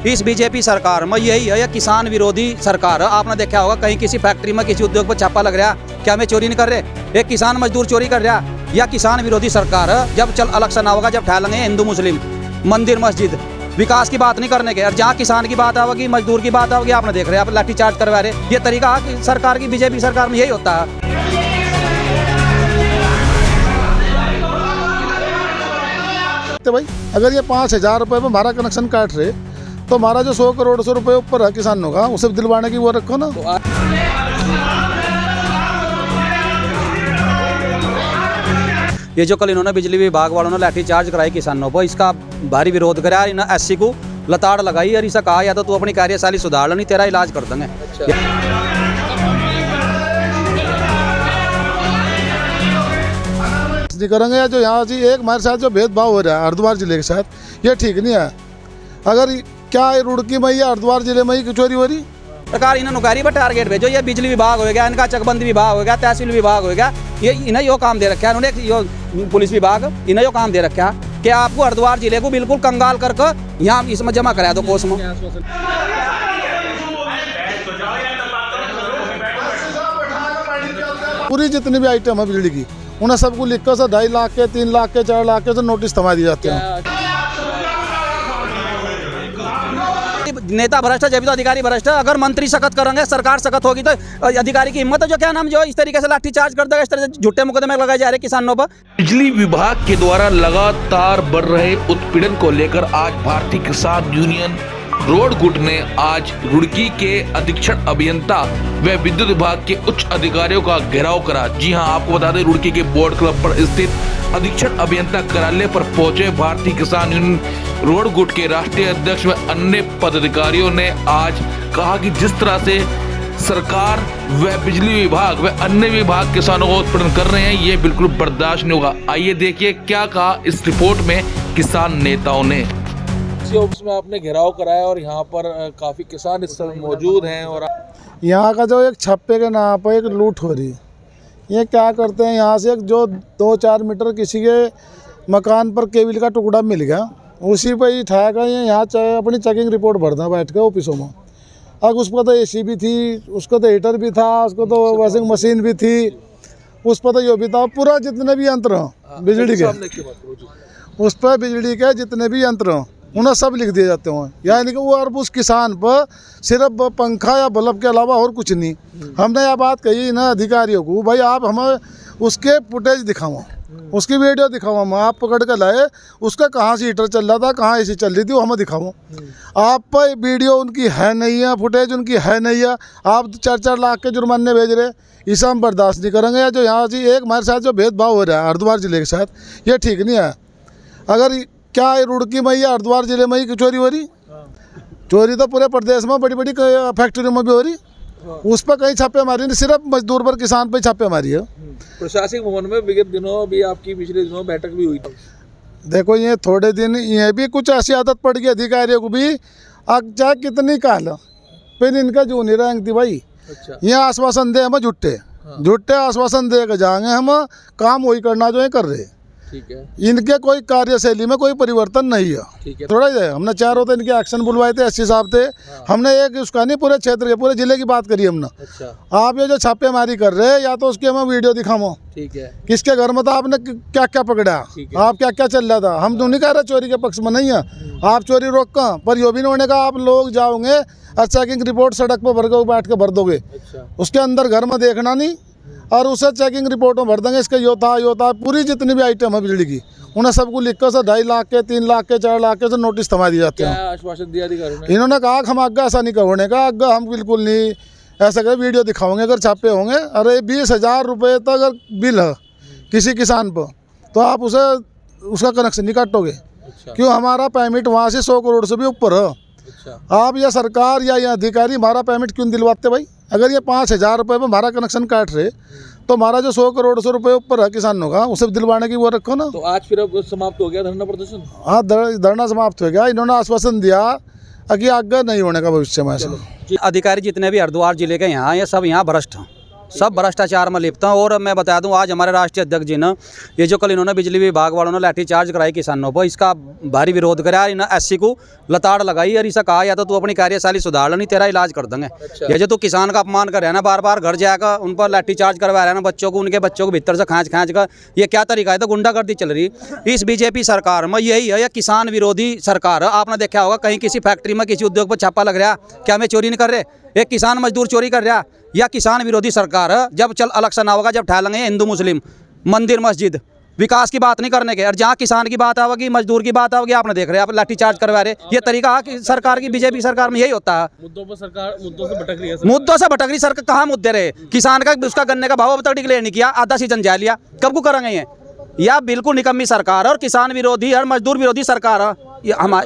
इस बीजेपी सरकार में यही है, यह किसान विरोधी सरकार है। आपने देखा होगा कहीं किसी फैक्ट्री में किसी उद्योग पर छापा लग रहा, क्या हमें चोरी नहीं कर रहे? एक किसान मजदूर चोरी कर रहा, या किसान विरोधी सरकार है। जब चल इलेक्शन होगा, जब ठहरेंगे हिंदू मुस्लिम मंदिर मस्जिद, विकास की बात नहीं करने के, और जहाँ किसान की बात आवेगी, मजदूर की बात आवेगी, आपने देख रहे हैं आप लाठीचार्ज करवा रहे। ये तरीका सरकार की, बीजेपी सरकार में यही होता है। भाई अगर ये 5,000 रुपये में हमारा कनेक्शन काट रहे तो हमारा जो 100 करोड़ रुपए ऊपर है किसानों का, उसे दिलवाने की वो रखो ना। ये जो कल इन्होंने बिजली विभाग वालों ने लाठीचार्ज कराई किसानों पर, इसका भारी विरोध करा। इन्हें एससी को लताड़ लगाई और इसे कहा या तो तू अपनी कार्यशैली सुधार ले, नहीं तेरा इलाज कर देंगे। नहीं करेंगे। या जो यहाँ से एक हमारे साथ जो भेदभाव हो रहा है हरिद्वार जिले के साथ, ये ठीक नहीं है। अगर क्या रुड़की में या हरिद्वार जिले में ही चोरी हो रही, सरकार इन्हें नुकारी पर टारगेट भेजो। ये बिजली विभाग हो गया, इनका चकबंदी विभाग हो गया, तहसील विभाग हो गया, ये इन्हें यो काम दे रखा है उन्होंने, यो पुलिस विभाग इन्हें यो काम दे रखा है कि आपको हरिद्वार जिले को बिल्कुल कंगाल करके यहाँ इसमें जमा करा दो कोष में। पूरी जितनी भी आइटम है बिजली की, उन्हें सबको लिख कर 2.5 लाख के, 3 लाख के, 4 लाख के तो नोटिस थमा दिए जाते हैं। नेता भ्रष्ट है, जब तो अधिकारी भ्रष्ट है। अगर मंत्री सख्त करेंगे, सरकार सख्त होगी, तो अधिकारी की हिम्मत है जो क्या नाम जो इस तरीके से लाठीचार्ज कर देगा, इस तरह से झूठे मुकदमे लगाए जा रहे किसानों पर। बिजली विभाग के द्वारा लगातार बढ़ रहे उत्पीड़न को लेकर आज भारतीय किसान यूनियन रोड गुट ने आज रुड़की के अधीक्षण अभियंता व विद्युत विभाग के उच्च अधिकारियों का घेराव करा। जी हां, आपको बता दें रुड़की के बोर्ड क्लब पर स्थित अधीक्षण अभियंता कार्यालय पर पहुंचे भारतीय किसान यूनियन रोड गुट के राष्ट्रीय अध्यक्ष व अन्य पदाधिकारियों ने आज कहा कि जिस तरह से सरकार व बिजली विभाग व अन्य विभाग किसानों को उत्पीड़न कर रहे हैं, ये बिल्कुल बर्दाश्त नहीं होगा। आइए देखिए क्या कहा इस रिपोर्ट में किसान नेताओं ने। ऑफिस में आपने घेराव कराया और यहाँ पर काफी किसान इस समय मौजूद हैं और यहाँ का जो एक छप्पे के नाम पर एक लूट हो रही, ये क्या करते हैं, यहाँ से एक जो 2-4 मीटर किसी के मकान पर केबल का टुकड़ा मिल गया, उसी पर ही उठा कर यहाँ अपनी चेकिंग रिपोर्ट भरना बैठ के ऑफिसों में। अब उसको तो एसी भी थी, उसको तो हीटर भी था, उसको तो वॉशिंग मशीन भी थी, उस पर तो ये भी था, पूरा जितने भी यंत्र हैं बिजली के, उस पर बिजली के जितने भी यंत्र हैं उन्हें सब लिख दिए जाते हैं। यानी कि वो और उस किसान पर सिर्फ पंखा या बल्ब के अलावा और कुछ नहीं। हमने यह बात कही ना अधिकारियों को, भाई आप हमें उसके फुटेज दिखाओ, उसकी वीडियो दिखाओ, हम आप पकड़ कर लाए उसका कहाँ से हीटर चल रहा था, कहाँ एसी चल रही थी, वो हमें दिखाओ। आप पर वीडियो उनकी है नहीं है, फुटेज उनकी है नहीं है, आप 4-4 लाख के जुर्माने भेज रहे, इसे हम बर्दाश्त नहीं करेंगे। जो यहाँ से एक हमारे साथ जो भेदभाव हो रहा है हरिद्वार जिले के साथ, ये ठीक नहीं है। अगर क्या रुड़की में या हरिद्वार जिले में ही चोरी हो रही, चोरी तो पूरे प्रदेश में बड़ी बड़ी फैक्ट्रियों में भी हो रही, उस पर कहीं छापे मारी नहीं, सिर्फ मजदूर पर किसान पर छापे मारी है। प्रशासनिक भवन में विगत दिनों भी आपकी पिछले दिनों बैठक भी हुई थी। देखो ये थोड़े दिन ये भी कुछ ऐसी आदत पड़ गई अधिकारियों को भी, चाहे कितनी काल फिर इनका जो नहीं रहेंगे भाई। अच्छा। ये आश्वासन दे हमें झूठे आश्वासन दे के जाएंगे, हम काम वही करना जो है कर रहे। ठीक है। इनके कोई कार्यशैली में कोई परिवर्तन नहीं है। ठीक है। थोड़ा ही है, हमने 4 होते इनके एक्शन बुलवाए थे, एससी साहब थे। हमने एक उसका नहीं पूरे क्षेत्र के, पूरे जिले की बात करी हमने। अच्छा। आप ये जो छापेमारी कर रहे हैं, या तो उसकी हमें वीडियो दिखाओ। ठीक है। किसके घर में था, आपने क्या क्या पकड़ा, आप क्या क्या चल रहा था। हम तो नहीं कह रहे चोरी के पक्ष में नहीं है, आप चोरी रोका, पर यो भी नहीं होने का आप लोग जाओगे और चेकिंग रिपोर्ट सड़क पर भर के बैठ के भर दोगे। अच्छा। उसके अंदर घर में देखना नहीं और उसे चेकिंग रिपोर्ट में भर देंगे, इसका यो था। पूरी जितनी भी आइटम है बिजली की, उन्हें सबको लिख कर 2.5 लाख के, 3 लाख के, 4 लाख के तो नोटिस थमा दिए जाते हैं। आश्वासन दिया अधिकारियों ने? इन्होंने कहा कि हम आगे ऐसा नहीं होने का, आगे हम बिल्कुल नहीं ऐसा कर, वीडियो दिखाओगे अगर छापे होंगे। अरे 20,000 रुपये तक अगर बिल है किसी किसान पर, तो आप उसका कनेक्शन नहीं काटोगे। अच्छा। क्यों, हमारा पेमेंट वहाँ से 100 करोड़ से भी ऊपर है। अच्छा। आप या सरकार या अधिकारी हमारा पेमेंट क्यों दिलवाते भाई? अगर ये 5,000 रुपये में हमारा कनेक्शन काट रहे तो हमारा जो 100 करोड़ रुपए ऊपर है किसानों का, उसे दिलवाने की वो रखो ना। तो आज फिर अब समाप्त हो गया धरना प्रदर्शन? हाँ, धरना समाप्त हो गया। इन्होंने आश्वासन दिया कि आगे नहीं होने का भविष्य में ऐसा। अधिकारी जितने भी हरिद्वार जिले के यहाँ, ये सब यहाँ भ्रष्ट हैं। सब भ्रष्टाचार में लिप्त हैं। और मैं बता दूं, आज हमारे राष्ट्रीय अध्यक्ष जी ने ये जो कल इन्होंने बिजली विभाग वालों ने लाठीचार्ज कराई किसानों पर, इसका भारी विरोध कराया। इन एससी को लताड़ लगाई और इसे कहा या तो तू अपनी कार्यशैली सुधार ले, नहीं तेरा इलाज कर देंगे। ये जो तू किसान का अपमान कर रहा है ना, बार बार घर जाकर उन पर लाठीचार्ज करवा रहा है ना, बच्चों को, उनके बच्चों को भीतर से खींच कर, ये क्या तरीका है? तो गुंडागर्दी चल रही इस बीजेपी सरकार में। यही है, यह किसान विरोधी सरकार है। आपने देखा होगा कहीं किसी फैक्ट्री में किसी उद्योग पर छापा लग रहा, क्या हमें चोरी नहीं कर रहे? एक किसान मजदूर चोरी कर रहा, या किसान विरोधी सरकार है। जब चल इलेक्शन होगा, जब ठहरेंगे हिंदू मुस्लिम मंदिर मस्जिद, विकास की बात नहीं करने के, और जहाँ किसान की बात आवेगी, मजदूर की बात आवेगी, आपने देख रहे हैं आप लाठीचार्ज करवा रहे। ये तरीका सरकार की, बीजेपी सरकार में यही होता है। मुद्दों पर सरकार मुद्दों से भटक रही है। मुद्दों से भटक रही सरकार। कहाँ मुद्दे रहे? किसान का उसका गन्ने का भाव अब तक डिक्लेयर नहीं किया, आधा सीजन जा लिया, कब को करेंगे ये? या बिल्कुल निकम्मी सरकार और किसान विरोधी और मजदूर विरोधी सरकार है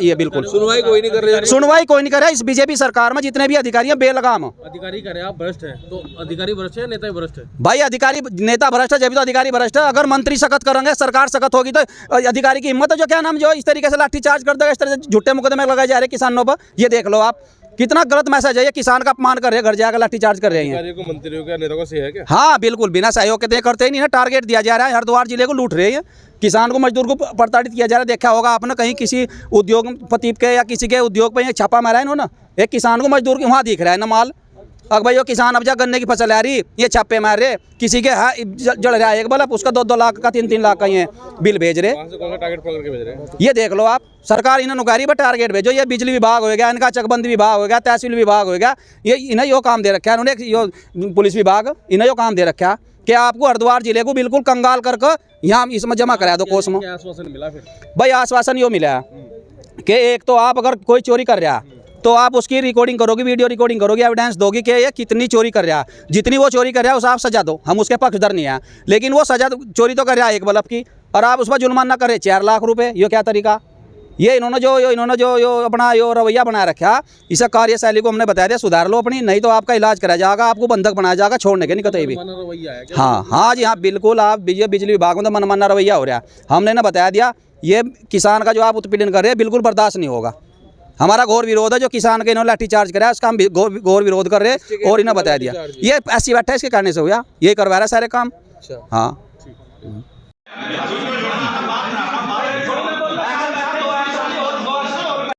ये बिल्कुल। सुनवाई कोई नहीं कर रहा है। सुनवाई कोई नहीं कर रहा है। इस बीजेपी सरकार में जितने भी अधिकारी हैं बेलगाम हैं। अधिकारी कह रहे हैं आप भ्रष्ट है, तो अधिकारी भ्रष्ट है, नेता भ्रष्ट है? भाई अधिकारी नेता भ्रष्ट है, जब भी तो अधिकारी भ्रष्ट है। अगर मंत्री सख्त करेंगे, सरकार सख्त होगी, तो अधिकारी की हिम्मत है जो क्या नाम जो इस तरीके से लाठीचार्ज कर देगा, इस तरह से झूठे मुकदमे लगाए जा रहे हैं किसानों पर। ये देख लो आप, कितना गलत मैसेज है ये। किसान का अपमान कर रहे हैं, घर जाकर लाठीचार्ज कर रहे हैं। अधिकारियों को, मंत्रियों का, नेताओं का सही है क्या? हाँ बिल्कुल, बिना सहयोग के करते ही नहीं है। टारगेट दिया जा रहा है, हरिद्वार जिले को लूट रहे हैं, किसान को, मजदूर को प्रताड़ित किया जा रहा है। देखा होगा आपने कहीं किसी उद्योगपति के या किसी के उद्योग पे छापा मारा है इन्होंने, एक किसान को, मजदूर के वहाँ दिख रहा है ना माल। अब भाई वो किसान अब जा गन्ने की फसल आ रही, ये छापे मार रहे, किसी के जड़ रहा है एक बल्ब, उसका 2-2 लाख का 3-3 लाख का ये बिल भेज रहे। टारगेट पकड़ के भेज रहे हैं। ये देख लो आप, सरकार इन्हें नुकारी पर टारगेट भेजो। ये बिजली विभाग हो गया, इनका चकबंदी विभाग हो गया, तहसील विभाग हो गया, ये इन्हें यो काम दे रखा है इन्होंने। यो पुलिस विभाग, इन्हें यो काम दे रखा है कि आपको हरिद्वार जिले को बिल्कुल कंगाल करके यहाँ इसमें जमा करा दो कोष में। आश्वासन मिला फिर? भाई आश्वासन यो मिला है कि एक तो आप अगर कोई चोरी कर रहा तो आप उसकी रिकॉर्डिंग करोगे, वीडियो रिकॉर्डिंग करोगे, एविडेंस दोगी कि ये कितनी चोरी कर रहा है, जितनी वो चोरी कर रहा है उसे आप सजा दो, हम उसके पक्षधर नहीं है। लेकिन वो सजा चोरी तो कर रहा है एक बल्ब की, और आप उस पर जुर्माना कर रहे 4 लाख रुपए। ये क्या तरीका? ये इन्होंने जो अपना यो रवैया बना रखा, इस कार्यशैली को हमने बताया दिया सुधार लो अपनी, नहीं तो आपका इलाज कराया जाएगा, आपको बंधक बनाया जाएगा, छोड़ने के नहीं कतई भी। हाँ जी हाँ बिल्कुल, आप बिजली विभाग में तो मनमाना रवैया हो रहा है। हमने ना बताया दिया, ये किसान का जो आप उत्पीड़न कर रहे हैं बिल्कुल बर्दाश्त नहीं होगा। हमारा घोर विरोध है जो किसान के इन्होंने लाठीचार्ज कराया, उसका हम घोर विरोध कर रहे हैं। और इन्हें बताया दिया ये ऐसी बैठा है, इसके कहने से हुआ, ये करवा रहा है सारे काम। हाँ।